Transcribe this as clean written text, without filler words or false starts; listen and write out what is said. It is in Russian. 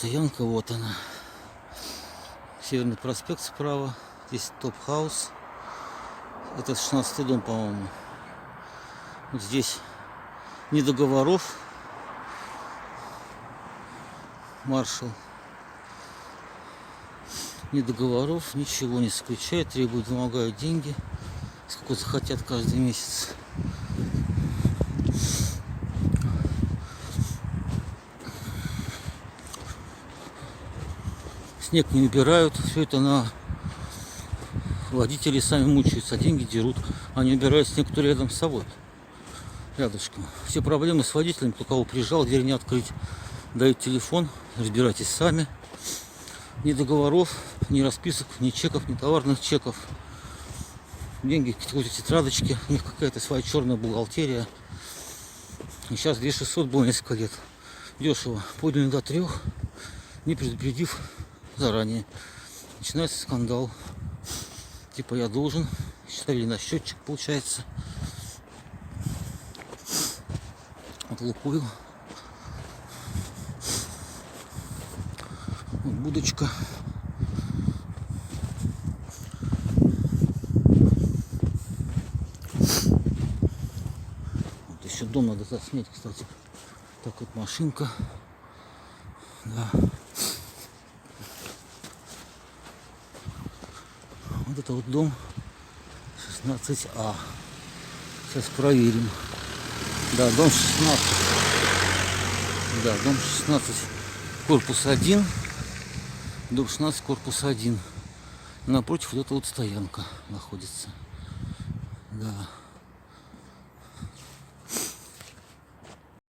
стоянка, вот она. Северный проспект справа. Здесь топ-хаус. Это 16-й дом, по-моему. Вот здесь ни договоров. Маршал. Ни договоров, ничего не заключает. Требуют, вымогают деньги. Сколько захотят каждый месяц. Снег не убирают. Все это на водители сами мучаются, а деньги дерут. Они убирают снег, который рядом с собой. Рядышком. Все проблемы с водителем. Кто кого приезжал, дверь не открыть. Дают телефон. Разбирайтесь сами. Ни договоров, ни расписок, ни чеков, ни товарных чеков. Деньги, какие-то тетрадочки. У них какая-то своя черная бухгалтерия. И сейчас 2600 было несколько лет. Дешево. Подняли до 3, не предупредив заранее. Начинается скандал. Типа я должен. Ставили на счетчик, получается. Вот Лукойл. Вот будочка. Вот еще дом надо заснять, кстати. Так вот машинка. Да. Вот это вот дом 16А. Сейчас проверим. Да, дом 16. Да, дом 16, корпус 1. Дом 16, корпус 1. Напротив вот эта вот стоянка находится. Да.